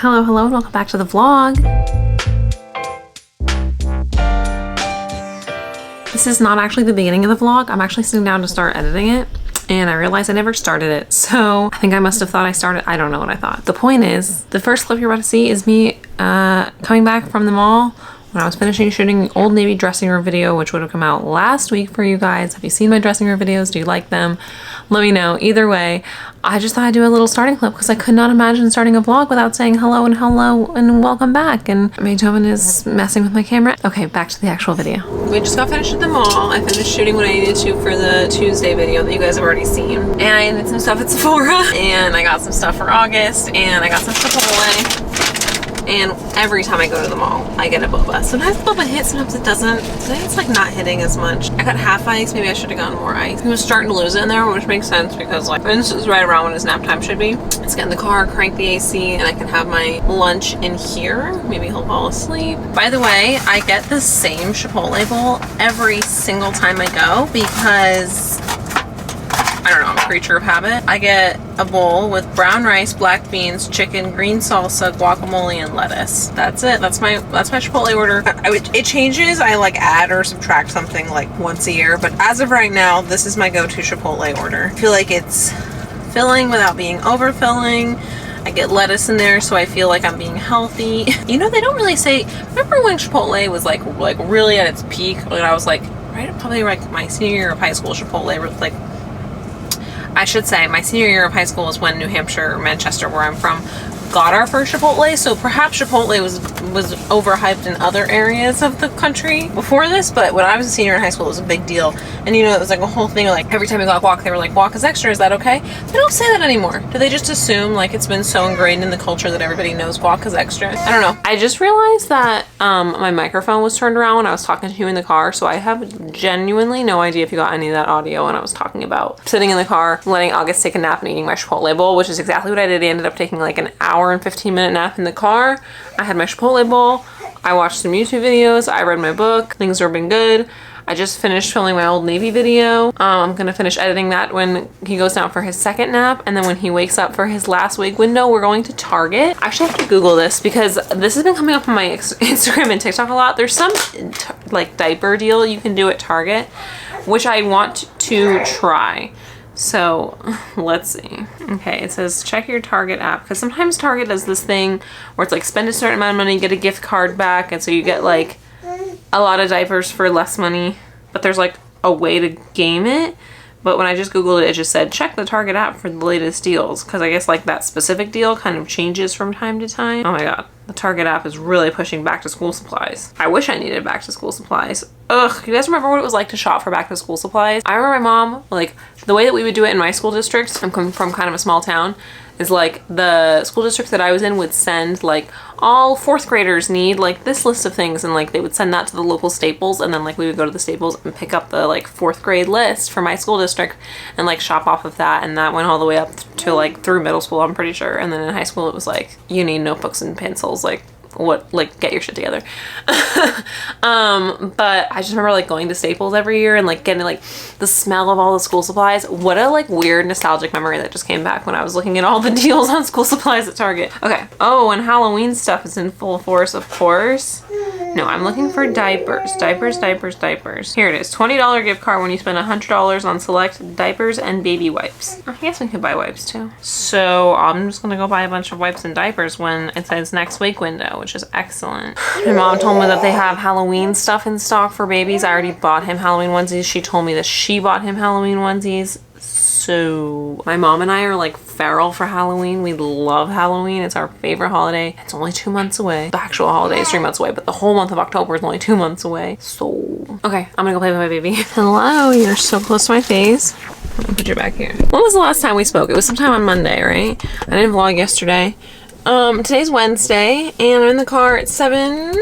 Hello, and welcome back to the vlog. This is not actually the beginning of the vlog. I'm actually sitting down to start editing it, and I realized I never started it. So I think I must have thought I started. I don't know what I thought. The point is, the first clip you're about to see is me coming back from the mall when I was finishing shooting Old Navy dressing room video, which would have come out last week for you guys. Have you seen my dressing room videos? Do you like them? Let me know. Either way, I just thought I'd do a little starting clip because I could not imagine starting a vlog without saying hello and welcome back. And Beethoven is messing with my camera. Okay, back to the actual video. We just got finished at the mall. I finished shooting what I needed to for the Tuesday video that you guys have already seen. And I did some stuff at Sephora, and I got some stuff for August, and I got some Chipotle. And every time I go to the mall, I get a boba. Sometimes the boba hits, sometimes it doesn't. Today it's like not hitting as much. I got half ice, maybe I should have gotten more ice. He was starting to lose it in there, which makes sense because like this is right around when his nap time should be. Let's get in the car, crank the AC, and I can have my lunch in here. Maybe he'll fall asleep. By the way, I get the same Chipotle bowl every single time I go because I don't know, I'm a creature of habit. I get a bowl with brown rice, black beans, chicken, green salsa, guacamole, and lettuce. That's it. That's my Chipotle order. It changes. I like add or subtract something like once a year, but as of right now, this is my go-to Chipotle order. I feel like it's filling without being overfilling. I get lettuce in there, so I feel like I'm being healthy. You know, they don't really say. Remember when Chipotle was like really at its peak? When I was like probably like my senior year of high school, Chipotle was like. I should say my senior year of high school is when New Hampshire, Manchester, where I'm from, got our first Chipotle. So perhaps Chipotle was overhyped in other areas of the country before this, but when I was a senior in high school, it was a big deal. And you know, it was like a whole thing, like every time we got guac, they were like, guac is extra, is that okay? They don't say that anymore. Do they just assume like it's been so ingrained in the culture that everybody knows guac is extra? I don't know. I just realized that my microphone was turned around when I was talking to you in the car, so I have genuinely no idea if you got any of that audio when I was talking about sitting in the car, letting August take a nap and eating my Chipotle bowl, which is exactly what I did. I ended up taking like an hour and 15-minute nap in the car. I had my Chipotle bowl. I watched some YouTube videos. I read my book. Things have been good. I just finished filming my Old Navy video. I'm gonna finish editing that when he goes down for his second nap, and then when he wakes up for his last wake window, we're going to Target. I actually have to Google this because this has been coming up on my Instagram and TikTok a lot. There's some like diaper deal you can do at Target, which I want to try. So let's see. Okay, it says check your Target app, because sometimes Target does this thing where it's like spend a certain amount of money, get a gift card back, and so you get like a lot of diapers for less money, but there's like a way to game it. But when I just Googled it, it just said check the Target app for the latest deals, because I guess like that specific deal kind of changes from time to time. Oh my god, the Target app is really pushing back to school supplies. I wish I needed back to school supplies. Ugh, you guys remember what it was like to shop for back to school supplies? I remember my mom, like the way that we would do it in my school district, I'm coming from kind of a small town, is like the school district that I was in would send like all fourth graders need like this list of things, and like they would send that to the local Staples, and then like we would go to the Staples and pick up the like fourth grade list for my school district and like shop off of that, and that went all the way up to like through middle school, I'm pretty sure. And then in high school it was like you need notebooks and pencils, like what, like get your shit together. But I just remember like going to Staples every year and like getting like the smell of all the school supplies. What a like weird nostalgic memory that just came back when I was looking at all the deals on school supplies at Target. Okay. Oh, and Halloween stuff is in full force, of course. No, I'm looking for diapers. Diapers. Here it is. $20 gift card when you spend $100 on select diapers and baby wipes. I guess we could buy wipes too. So I'm just gonna go buy a bunch of wipes and diapers when it says next wake window, which is excellent. My mom told me that they have Halloween stuff in stock for babies. I already bought him Halloween onesies. She told me that she bought him Halloween onesies. So my mom and I are like feral for Halloween. We love Halloween. It's our favorite holiday. It's only 2 months away. The actual holiday is 3 months away, but the whole month of October is only 2 months away. So, okay, I'm gonna go play with my baby. Hello, you're so close to my face. Let me put you back here. When was the last time we spoke? It was sometime on Monday, right? I didn't vlog yesterday. Today's Wednesday, and I'm in the car at 7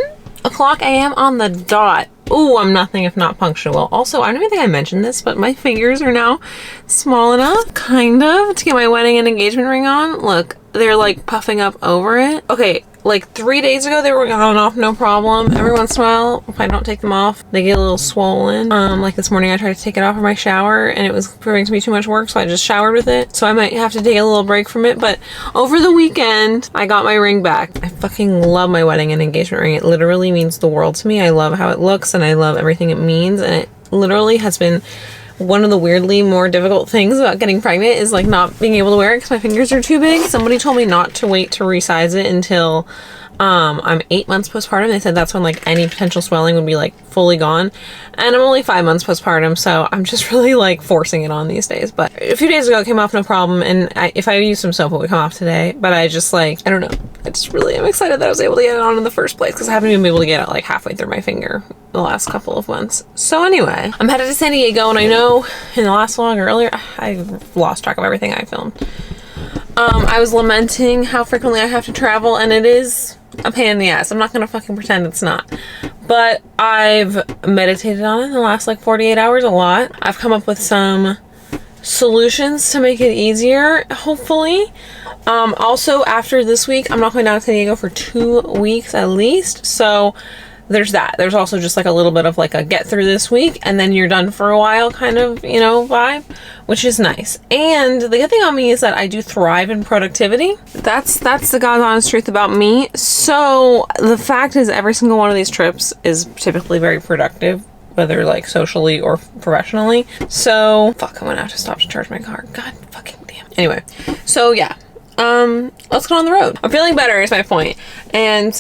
o'clock a.m. on the dot. Ooh, I'm nothing if not punctual. Also, I don't even think I mentioned this, but my fingers are now small enough, kind of, to get my wedding and engagement ring on. Look, they're like puffing up over it. Okay, like 3 days ago, they were gone off no problem. Every once in a while, if I don't take them off, they get a little swollen. Like this morning, I tried to take it off of my shower and it was proving to be too much work, so I just showered with it. So I might have to take a little break from it. But over the weekend, I got my ring back. I fucking love my wedding and engagement ring. It literally means the world to me. I love how it looks and I love everything it means. And it literally has been one of the weirdly more difficult things about getting pregnant is like not being able to wear it because my fingers are too big. Somebody told me not to wait to resize it until I'm 8 months postpartum. They said that's when like any potential swelling would be like fully gone, and I'm only 5 months postpartum, so I'm just really like forcing it on these days. But a few days ago it came off no problem, and if I use some soap it would come off today. But I just like, I don't know, I just really am excited that I was able to get it on in the first place because I haven't even been able to get it like halfway through my finger the last couple of months. So anyway, I'm headed to San Diego, and I know in the last vlog or earlier I lost track of everything I filmed. I was lamenting how frequently I have to travel, and it is a pain in the ass. I'm not gonna fucking pretend it's not. But I've meditated on it in the last like 48 hours a lot. I've come up with some solutions to make it easier, hopefully. Also, after this week, I'm not going down to San Diego for 2 weeks at least. So there's that. There's also just like a little bit of like a get through this week and then you're done for a while kind of, you know, vibe, which is nice. And the good thing on me is that I do thrive in productivity. That's the God's honest truth about me. So the fact is every single one of these trips is typically very productive, whether like socially or professionally. So fuck, I went out to stop to charge my car. God fucking damn. Anyway, so yeah, let's go on the road. I'm feeling better is my point. And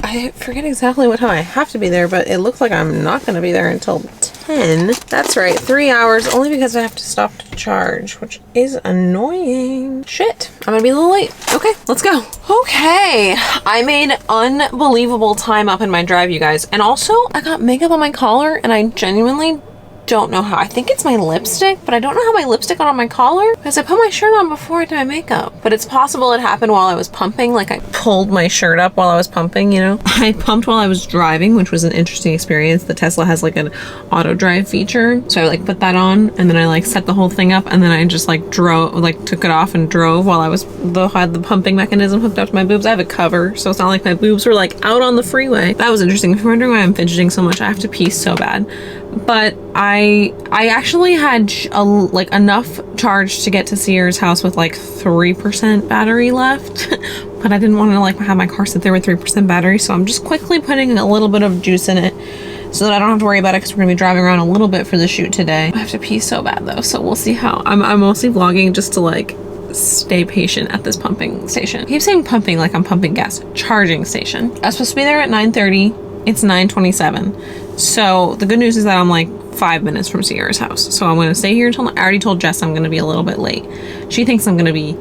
I forget exactly what time I have to be there, but it looks like I'm not going to be there until 10. That's right, 3 hours, only because I have to stop to charge, which is annoying. Shit, I'm going to be a little late. Okay, let's go. Okay, I made unbelievable time up in my drive, you guys. And also, I got makeup on my collar, and I genuinely don't know how. I think it's my lipstick, but I don't know how my lipstick got on my collar because I put my shirt on before I did my makeup. But it's possible it happened while I was pumping, like I pulled my shirt up while I was pumping, you know? I pumped while I was driving, which was an interesting experience. The Tesla has like an auto drive feature. So I like put that on and then I like set the whole thing up and then I just like drove, like took it off and drove while I was, had the pumping mechanism hooked up to my boobs. I have a cover, so it's not like my boobs were like out on the freeway. That was interesting. If you're wondering why I'm fidgeting so much, I have to pee so bad. But I actually had like enough charge to get to Sierra's house with like 3% battery left, but I didn't want to like have my car sit there with 3% battery, so I'm just quickly putting a little bit of juice in it so that I don't have to worry about it because we're gonna be driving around a little bit for the shoot today. I have to pee so bad though, so we'll see how. I'm mostly vlogging just to like stay patient at this pumping station. I keep saying pumping like I'm pumping gas. Charging station. I was supposed to be there at 9:30. It's 9:27. So the good news is that I'm like 5 minutes from Sierra's house. So I'm going to stay here until, I already told Jess I'm going to be a little bit late. She thinks I'm going to be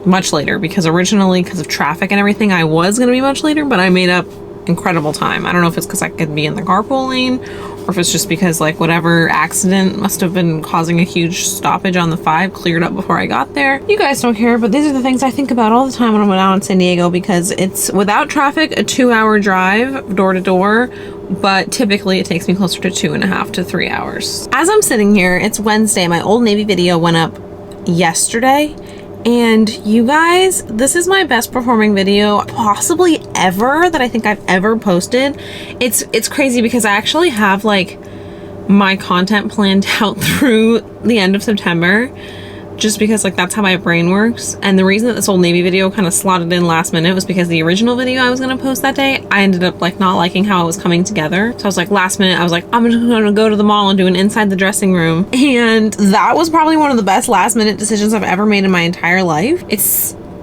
much later because originally, because of traffic and everything, I was going to be much later, but I made up incredible time. I don't know if it's because I could be in the carpool lane or if it's just because like whatever accident must have been causing a huge stoppage on the 5 cleared up before I got there. You guys don't care, but these are the things I think about all the time when I'm out in San Diego because it's without traffic, a 2-hour drive door to door, but typically it takes me closer to 2.5 to 3 hours. As I'm sitting here, it's Wednesday. My Old Navy video went up yesterday. And you guys, this is my best performing video possibly ever that I think I've ever posted. It's crazy because I actually have like my content planned out through the end of September just because like that's how my brain works. And the reason that this Old Navy video kind of slotted in last minute was because the original video I was going to post that day, I ended up like not liking how it was coming together. So I was like last minute, I was like, I'm just going to go to the mall and do an inside the dressing room. And that was probably one of the best last minute decisions I've ever made in my entire life.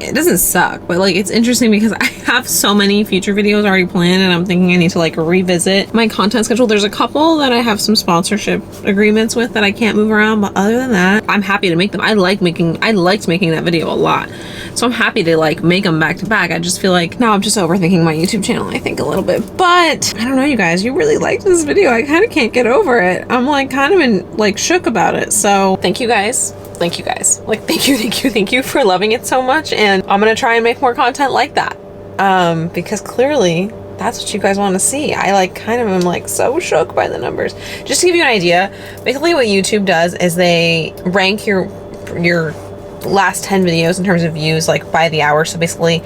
It doesn't suck, but like it's interesting because I have so many future videos already planned and I'm thinking I need to like revisit my content schedule. There's a couple that I have some sponsorship agreements with that I can't move around, but other than that, I'm happy to make them. I liked making that video a lot. So I'm happy to like make them back to back. I just feel like now I'm just overthinking my YouTube channel, I think a little bit, but I don't know, you guys, you really liked this video. I kind of can't get over it. I'm like kind of in like shook about it. So thank you guys. Thank you guys. Like, thank you for loving it so much. And I'm going to try and make more content like that. Because clearly that's what you guys want to see. I like kind of am like so shook by the numbers. Just to give you an idea, basically what YouTube does is they rank your last 10 videos in terms of views, like by the hour. So basically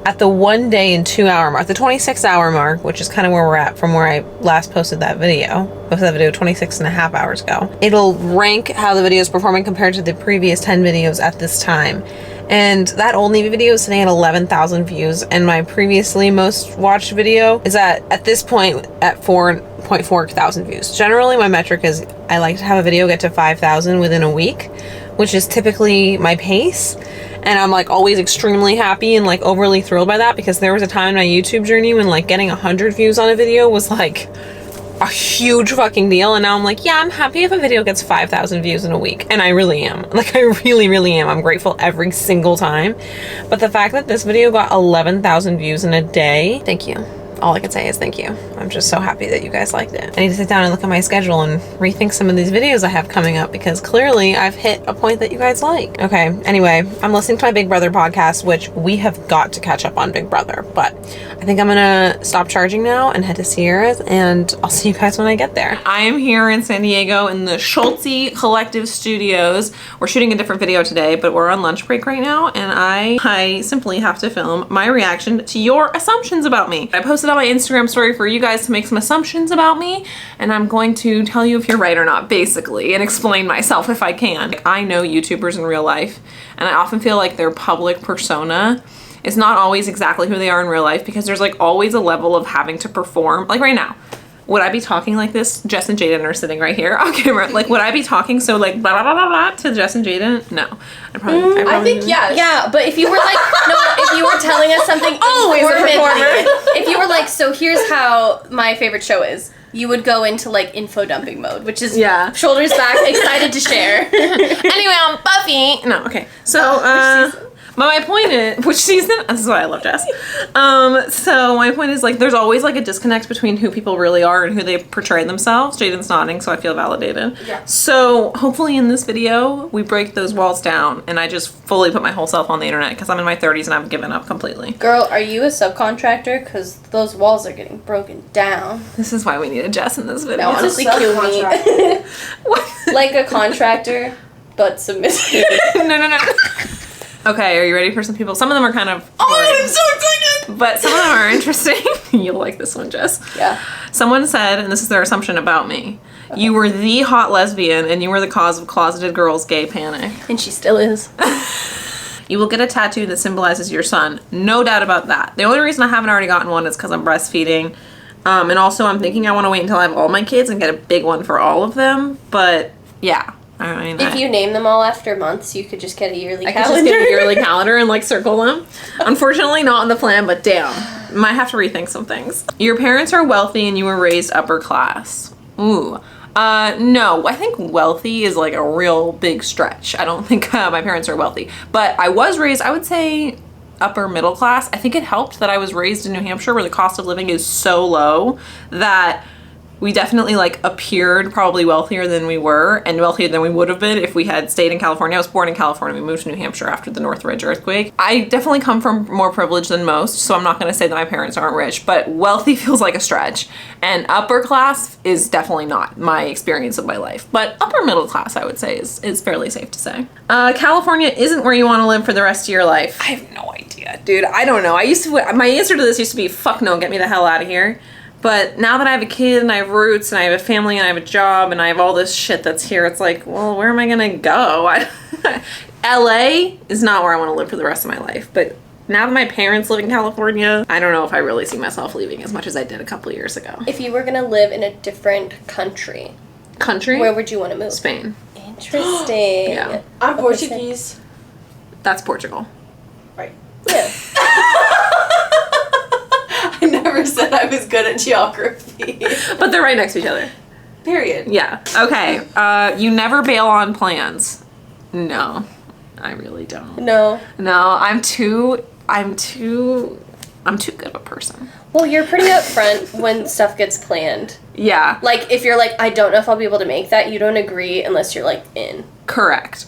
at the 1 day and 2 hour mark, the 26-hour mark, which is kind of where we're at from where I last posted that video. Posted that video 26.5 hours ago. It'll rank how the video is performing compared to the previous 10 videos at this time. And that old Navy video is sitting at 11,000 views, and my previously most watched video is at this point at 4.4 thousand views. Generally, my metric is I like to have a video get to 5,000 within a week, which is typically my pace. And I'm like always extremely happy and like overly thrilled by that, because there was a time in my YouTube journey when like getting 100 views on a video was like a huge fucking deal, and now I'm like, yeah, I'm happy if a video gets 5,000 views in a week, and I really am. Like, I really am. I'm grateful every single time. But the fact that this video got 11,000 views in a day, thank you. All I can say is thank you. I'm just so happy that you guys liked it. I need to sit down and look at my schedule and rethink some of these videos I have coming up, because clearly I've hit a point that you guys like. Okay, anyway, I'm listening to my Big Brother podcast, which we have got to catch up on Big Brother, but I think I'm gonna stop charging now and head to Sierra's, and I'll see you guys when I get there. I am here in San Diego in the Schultze Collective Studios. We're shooting a different video today, but we're on lunch break right now, and I simply have to film my reaction to your assumptions about me. I posted on my Instagram story for you guys to make some assumptions about me, and I'm going to tell you if you're right or not, basically, and explain myself if I can. I know YouTubers in real life, and I often feel like their public persona is not always exactly who they are in real life, because there's like always a level of having to perform. Like right now, would I be talking like this? Jess and Jaden are sitting right here on camera. Like, would I be talking so like blah blah blah blah to Jess and Jaden? No. I think yes. Yeah, but if you were like, no, if you were telling us something Always a performer. if you were like, so here's how my favorite show is, you would go into like info dumping mode, which is shoulders back, excited to share. Anyway, I'm Buffy. No, okay. So, but my point is, which season? This is why I love Jess. So my point is, like, there's always like a disconnect between who people really are and who they portray themselves. Jaden's nodding, so I feel validated. Yeah. So hopefully in this video, we break those walls down, and I just fully put my whole self on the internet, because I'm in my 30s and I've given up completely. Girl, are you a subcontractor? Because those walls are getting broken down. This is why we need a Jess in this video. That honestly kill me. Like a contractor, but submissive. No. Okay, are you ready for some people? Some of them are kind of boring, I'm so excited! but some of them are interesting. You'll like this one, Jess. Yeah. Someone said, and this is their assumption about me, you were the hot lesbian and you were the cause of closeted girls' gay panic. And she still is. You will get a tattoo that symbolizes your son. No doubt about that. The only reason I haven't already gotten one is because I'm breastfeeding. And also I'm thinking I want to wait until I have all my kids and get a big one for all of them. But yeah. I mean, if you name them all after months, you could just get a yearly calendar. I could just get a yearly calendar and like circle them. Unfortunately, not on the plan, but damn. Might have to rethink some things. Your parents are wealthy and you were raised upper class. Ooh. No, I think wealthy is like a real big stretch. I don't think my parents are wealthy. But I was raised, I would say, upper middle class. I think it helped that I was raised in New Hampshire, where the cost of living is so low that we definitely like appeared probably wealthier than we were, and wealthier than we would have been if we had stayed in California. I was born in California. We moved to New Hampshire after the Northridge earthquake. I definitely come from more privilege than most, so I'm not going to say that my parents aren't rich, but wealthy feels like a stretch, and upper class is definitely not my experience of my life. But upper middle class, I would say, is fairly safe to say. California isn't where you want to live for the rest of your life. I have no idea, dude. I don't know. My answer to this used to be, fuck no, get me the hell out of here. But now that I have a kid and I have roots and I have a family and I have a job and I have all this shit that's here, it's like, well, where am I gonna go? LA is not where I want to live for the rest of my life. But now that my parents live in California, I don't know if I really see myself leaving as much as I did a couple years ago. If you were gonna live in a different country, where would you want to move? Spain. Interesting. Yeah. I'm Portuguese. That's Portugal. Right. Yeah. I never said I was good at geography. But they're right next to each other. Period. Yeah. Okay. You never bail on plans. No, I really don't. No. I'm too good of a person. Well, you're pretty upfront when stuff gets planned. Yeah. Like, if you're like, I don't know if I'll be able to make that, you don't agree unless you're like in. Correct.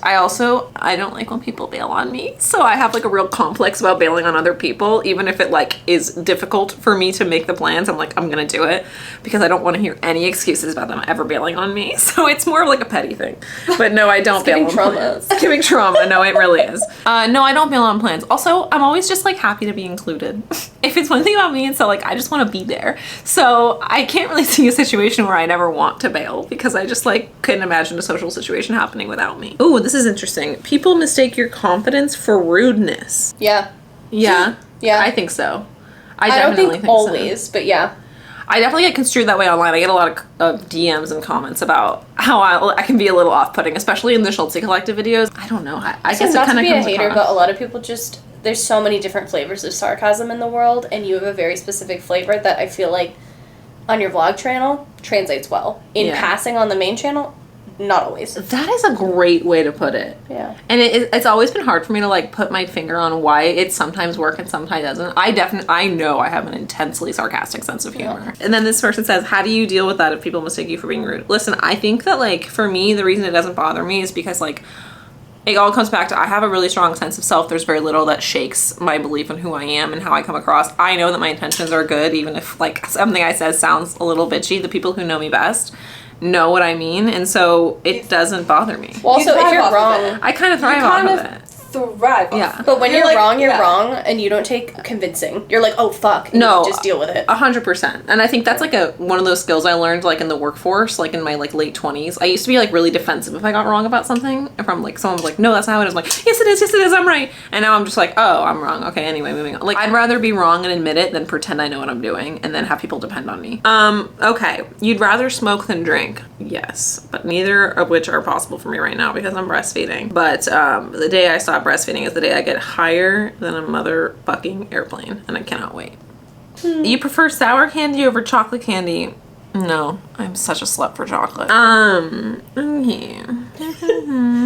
I don't like when people bail on me. So I have like a real complex about bailing on other people, even if it like is difficult for me to make the plans. I'm like, I'm gonna do it because I don't want to hear any excuses about them ever bailing on me. So it's more of like a petty thing. But no, I don't bail on plans. Giving trauma. No, it really is. No, I don't bail on plans. Also, I'm always just like happy to be included. If it's one thing about me, and so like I just want to be there. So I can't really see a situation where I never want to bail because I just like couldn't imagine a social situation happening without me. Oh, this is interesting. People mistake your confidence for rudeness. Yeah. Yeah. Yeah. I think so. I don't think always, but yeah. I definitely get construed that way online. I get a lot of DMs and comments about how I can be a little off-putting, especially in the Schultze Collective videos. I don't know. I guess it kind of comes across. Not to be a hater, but a lot of people just, there's so many different flavors of sarcasm in the world, and you have a very specific flavor that I feel like on your vlog channel translates well. In passing on the main channel, not always. That is a great way to put it. Yeah. And it's always been hard for me to like put my finger on why it sometimes works and sometimes doesn't. I know I have an intensely sarcastic sense of humor. Yeah. And then this person says, how do you deal with that if people mistake you for being rude? Listen, I think that like for me, the reason it doesn't bother me is because like it all comes back to I have a really strong sense of self. There's very little that shakes my belief in who I am and how I come across. I know that my intentions are good, even if like something I said sounds a little bitchy. The people who know me best know what I mean, and so it doesn't bother me. Well, also, if you're wrong, I kind of thrive off of it. Thrive off. Yeah. But when you're like, wrong, you're wrong, and you don't take convincing. You're like, oh fuck, and no, you just deal with it. 100%. And I think that's like one of those skills I learned like in the workforce, like in my like late 20s. I used to be like really defensive if I got wrong about something. If I'm like someone was like, no, that's not how it is. I'm like, yes it is, I'm right. And now I'm just like, oh, I'm wrong. Okay, anyway, moving on. Like I'd rather be wrong and admit it than pretend I know what I'm doing and then have people depend on me. Okay. You'd rather smoke than drink. Yes, but neither of which are possible for me right now because I'm breastfeeding. But the day I stop breastfeeding is the day I get higher than a motherfucking airplane, and I cannot wait. You prefer sour candy over chocolate candy? No, I'm such a slut for chocolate. Okay.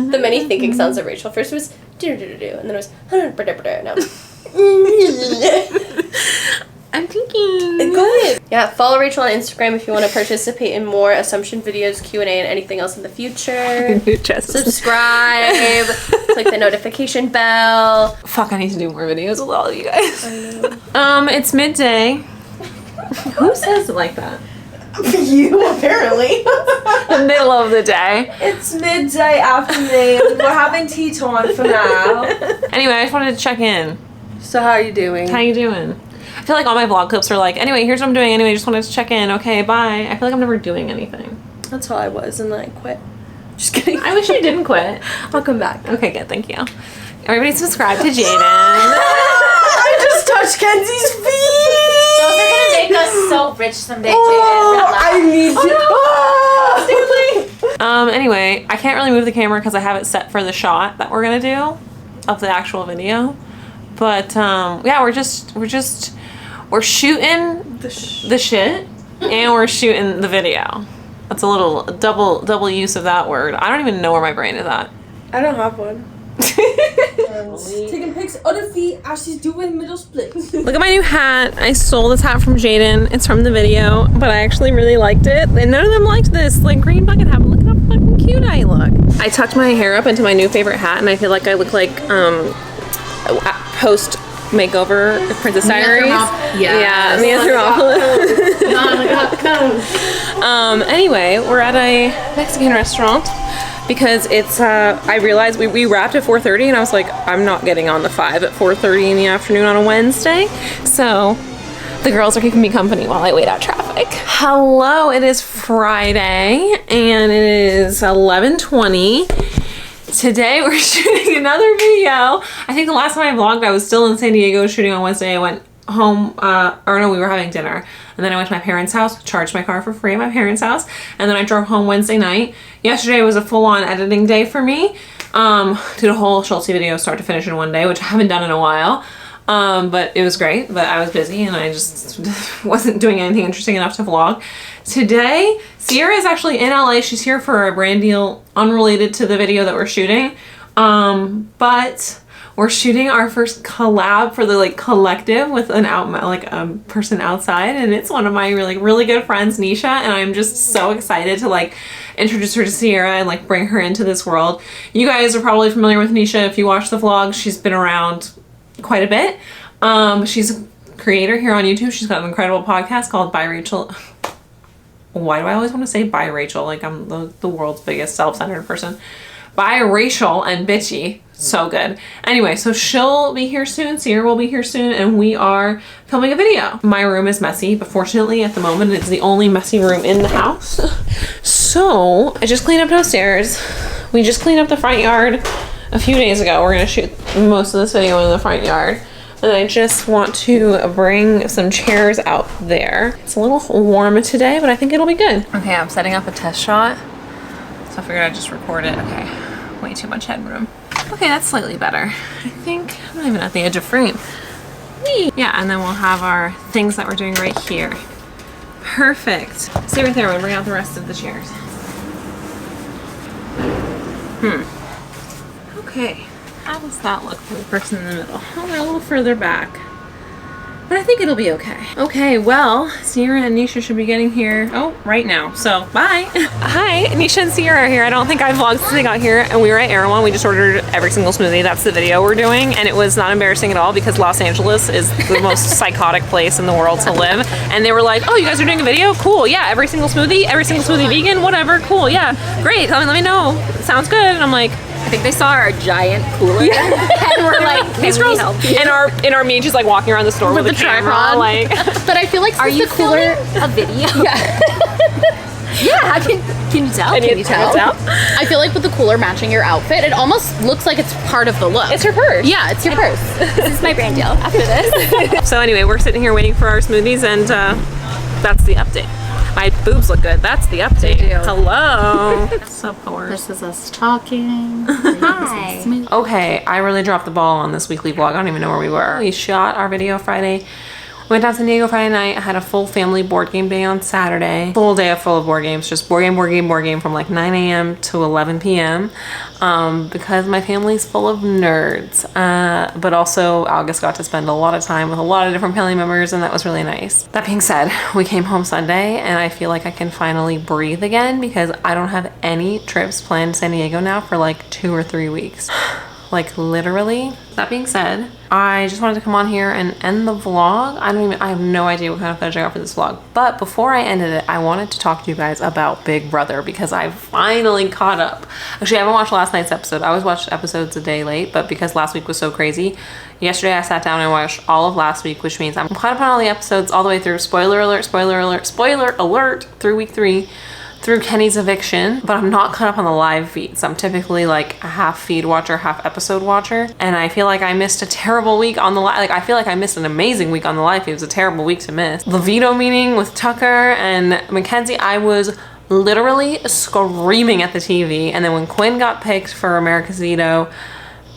The many thinking sounds of Rachel first was do do do do, and then it was no. I'm thinking. Go ahead. Yeah, follow Rachel on Instagram if you want to participate in more assumption videos, Q&A, and anything else in the future. Subscribe. Click the notification bell. Fuck, I need to do more videos with all of you guys. I know. It's midday. Who says it like that? You, apparently. The middle of the day. It's midday afternoon. We're having tea time for now. Anyway, I just wanted to check in. So how are you doing? How you doing? I feel like all my vlog clips are like, anyway, here's what I'm doing. Anyway, just wanted to check in. Okay, bye. I feel like I'm never doing anything. That's how I was, and then I quit. Just kidding. I wish you didn't quit. I'll come back. Okay, good. Thank you. Everybody subscribe to Jaden. I just touched Kenzie's feet. Those are gonna make us so rich someday, Jaden. Oh, I need to. Anyway, I can't really move the camera because I have it set for the shot that we're gonna do of the actual video. But yeah, we're shooting the shit and we're shooting the video. That's a little double use of that word. I don't even know where my brain is at. I don't have one. Taking pics of the feet as she's doing middle splits. Look at my new hat. I stole this hat from Jaden. It's from the video, but I actually really liked it. And none of them liked this like green bucket hat. But look how fucking cute I look. I tucked my hair up into my new favorite hat, and I feel like I look like post makeover Princess Diaries. Yeah, anyway, we're at a Mexican restaurant because it's I realized we wrapped at 4:30 and I was like, I'm not getting on the 5 at 4:30 in the afternoon on a Wednesday. So the girls are keeping me company while I wait out traffic. Hello, it is Friday and it is 11:20. Today we're shooting another video. I think the last time I vlogged I was still in San Diego shooting on Wednesday. I went home, or no, we were having dinner. And then I went to my parents' house, charged my car for free at my parents' house. And then I drove home Wednesday night. Yesterday was a full-on editing day for me. Did a whole Schultze video start to finish in one day, which I haven't done in a while. But it was great, but I was busy and I just wasn't doing anything interesting enough to vlog. Today, Sierra is actually in LA. She's here for a brand deal unrelated to the video that we're shooting. But we're shooting our first collab for the like collective with an person outside, and it's one of my really good friends, Nisha, and I'm just so excited to like introduce her to Sierra and like bring her into this world. You guys are probably familiar with Nisha if you watch the vlog. She's been around quite a bit. She's a creator here on YouTube. She's got an incredible podcast called By Rachel. Why do I always want to say By Rachel? Like I'm the world's biggest self-centered person. By Rachel and bitchy. So good. Anyway, so she'll be here soon. Sierra will be here soon, and we are filming a video. My room is messy, but fortunately at the moment it's the only messy room in the house. So I just cleaned up downstairs. We just cleaned up the front yard a few days ago. We're gonna shoot most of this video in the front yard. And I just want to bring some chairs out there. It's a little warm today, but I think it'll be good. Okay, I'm setting up a test shot. So I figured I'd just record it. Okay, way too much headroom. Okay, that's slightly better. I think I'm not even at the edge of frame. Whee! Yeah, and then we'll have our things that we're doing right here. Perfect. Stay right there, I'm gonna bring out the rest of the chairs. Okay. How does that look for the person in the middle? Oh, they're a little further back. But I think it'll be okay. Okay, well, Sierra and Nisha should be getting here, right now. So, bye. Hi, Nisha and Sierra are here. I don't think I vlogged since they got here, and we were at Erewhon. We just ordered every single smoothie. That's the video we're doing, and it was not embarrassing at all because Los Angeles is the most psychotic place in the world to live. And they were like, oh, you guys are doing a video? Cool, yeah, every single smoothie vegan, whatever, cool, yeah, great, let me know. Sounds good. And I'm like, I think they saw our giant cooler and we're like, these girls in our mean, she's like walking around the store with a camera, tripod. like. But I feel like Are you the cooler filming a video? Yeah. Yeah, can you tell? Can you tell? I feel like with the cooler matching your outfit, it almost looks like it's part of the look. It's her purse. Yeah, it's your purse. This is my brand deal after this. So anyway, we're sitting here waiting for our smoothies, and that's the update. My boobs look good. That's the update. Hello. What's up, whores? This is us talking. Hi. Okay, I really dropped the ball on this weekly vlog. I don't even know where we were. We shot our video Friday. Went down to San Diego Friday night. I had a full family board game day on Saturday. Full day full of board games. Just board game from like 9 a.m. to 11 p.m. Because my family's full of nerds. But also August got to spend a lot of time with a lot of different family members, and that was really nice. That being said, we came home Sunday and I feel like I can finally breathe again because I don't have any trips planned to San Diego now for like 2 or 3 weeks. Like literally. That being said, I just wanted to come on here and end the vlog. I have no idea what kind of footage I got for this vlog. But before I ended it, I wanted to talk to you guys about Big Brother because I finally caught up. Actually, I haven't watched last night's episode. I always watch episodes a day late, but because last week was so crazy, yesterday I sat down and watched all of last week, which means I'm caught up on all the episodes all the way through. Spoiler alert, spoiler alert, spoiler alert through week 3. Through Kenny's eviction, but I'm not caught up on the live feeds. I'm typically like a half feed watcher, half episode watcher, and I feel like I missed a terrible week on the I feel like I missed an amazing week on the live feed. It was a terrible week to miss. The veto meeting with Tucker and Mackenzie, I was literally screaming at the TV, and then when Quinn got picked for America's Veto,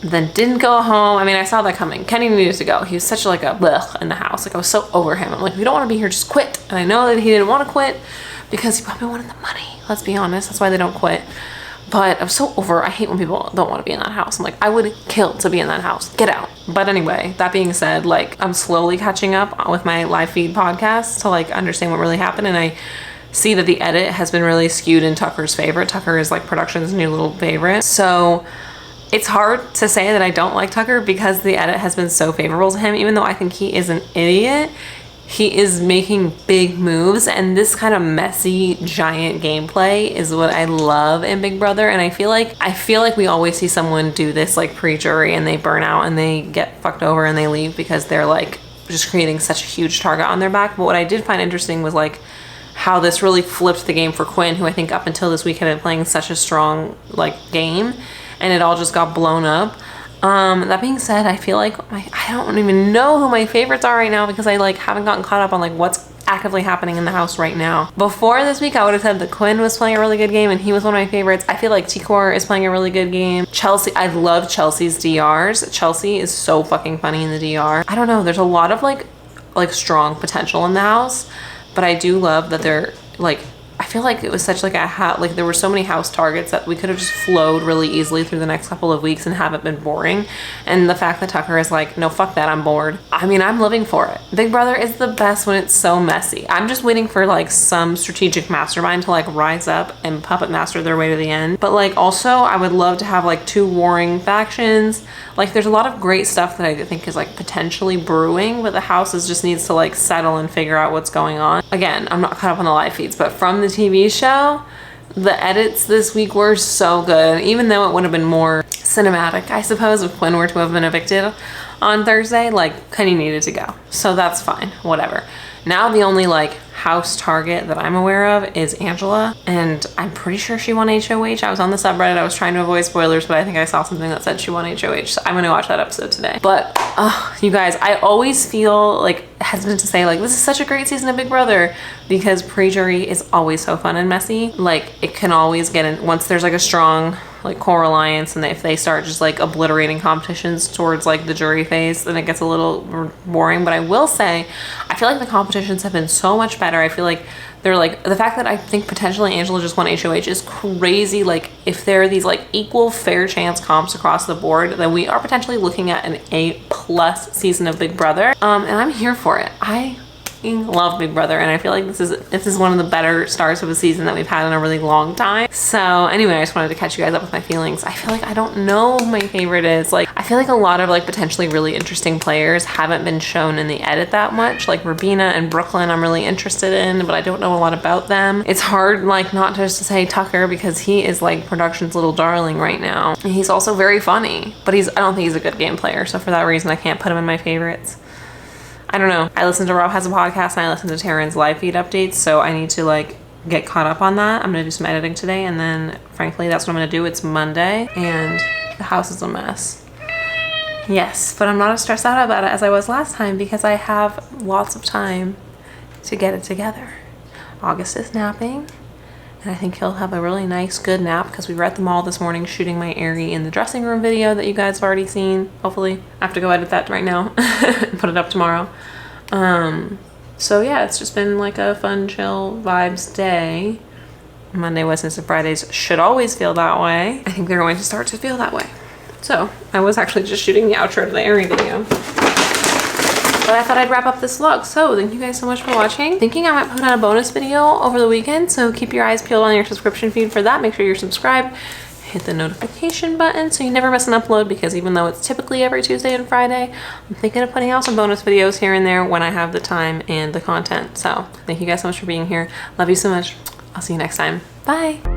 then didn't go home. I mean, I saw that coming. Kenny needed to go. He was such like a blech in the house. Like I was so over him. I'm like, if you don't want to be here, just quit. And I know that he didn't want to quit because he probably wanted the money. Let's be honest. That's why they don't quit. But I'm so over. I hate when people don't want to be in that house. I'm like, I would kill to be in that house. Get out. But anyway, that being said, like I'm slowly catching up with my live feed podcast to like understand what really happened. And I see that the edit has been really skewed in Tucker's favor. Tucker is like production's new little favorite. So it's hard to say that I don't like Tucker because the edit has been so favorable to him. Even though I think he is an idiot, he is making big moves, and this kind of messy giant gameplay is what I love in Big Brother. And I feel like we always see someone do this like pre-jury and they burn out and they get fucked over and they leave because they're like just creating such a huge target on their back. But what I did find interesting was like how this really flipped the game for Quinn, who I think up until this week had been playing such a strong like game, and it all just got blown up. That being said, I feel like I don't even know who my favorites are right now because I like haven't gotten caught up on like what's actively happening in the house right now. Before this week, I would have said that Quinn was playing a really good game and he was one of my favorites. I feel like Tikor is playing a really good game. Chelsea, I love Chelsea's DRs. Chelsea is so fucking funny in the DR. I don't know, there's a lot of like strong potential in the house, but I do love that they're like I feel like it was such like like there were so many house targets that we could have just flowed really easily through the next couple of weeks and haven't been boring. And the fact that Tucker is like, no, fuck that, I'm bored. I mean, I'm living for it. Big Brother is the best when it's so messy. I'm just waiting for like some strategic mastermind to like rise up and puppet master their way to the end. But like also I would love to have like 2 warring factions. Like there's a lot of great stuff that I think is like potentially brewing, but the house just needs to like settle and figure out what's going on. Again, I'm not caught up on the live feeds, but from the TV show, the edits this week were so good. Even though it would have been more cinematic, I suppose, if Quinn were to have been evicted on Thursday, like Kenny needed to go. So that's fine, whatever. Now the only like house target that I'm aware of is Angela, and I'm pretty sure she won HOH. I was on the subreddit, I was trying to avoid spoilers, but I think I saw something that said she won HOH, so I'm gonna watch that episode today. But you guys, I always feel like hesitant to say like this is such a great season of Big Brother because pre-jury is always so fun and messy. Like it can always get in once there's like a strong like core alliance, and if they start just like obliterating competitions towards like the jury phase, then it gets a little boring. But I will say I feel like the competitions have been so much better. I feel like they're like, the fact that I think potentially Angela just won HOH is crazy. Like if there are these like equal fair chance comps across the board, then we are potentially looking at an A+ season of Big Brother, and I'm here for it. I love Big Brother, and I feel like this is one of the better starts of a season that we've had in a really long time. So anyway, I just wanted to catch you guys up with my feelings. I feel like I don't know who my favorite is. Like I feel like a lot of like potentially really interesting players haven't been shown in the edit that much. Like Rabina and Brooklyn I'm really interested in, but I don't know a lot about them. It's hard like not just to say Tucker because he is like production's little darling right now. And he's also very funny, but I don't think he's a good game player, so for that reason I can't put him in my favorites. I don't know. I listen to Rob Has a Podcast and I listen to Taryn's live feed updates, so I need to like get caught up on that. I'm gonna do some editing today, and then frankly that's what I'm gonna do. It's Monday and the house is a mess. Yes, but I'm not as stressed out about it as I was last time because I have lots of time to get it together. August is napping, and I think he'll have a really nice good nap because we were at the mall this morning shooting my Aerie in the dressing room video that you guys have already seen, hopefully. I have to go edit that right now and put it up tomorrow. So yeah, it's just been like a fun, chill vibes day. Monday, Wednesdays, and Fridays should always feel that way. I think they're going to start to feel that way. So I was actually just shooting the outro to the Aerie video, but I thought I'd wrap up this vlog. So thank you guys so much for watching. Thinking I might put out a bonus video over the weekend, so keep your eyes peeled on your subscription feed for that. Make sure you're subscribed. Hit the notification button so you never miss an upload, because even though it's typically every Tuesday and Friday, I'm thinking of putting out some bonus videos here and there when I have the time and the content. So thank you guys so much for being here. Love you so much. I'll see you next time. Bye.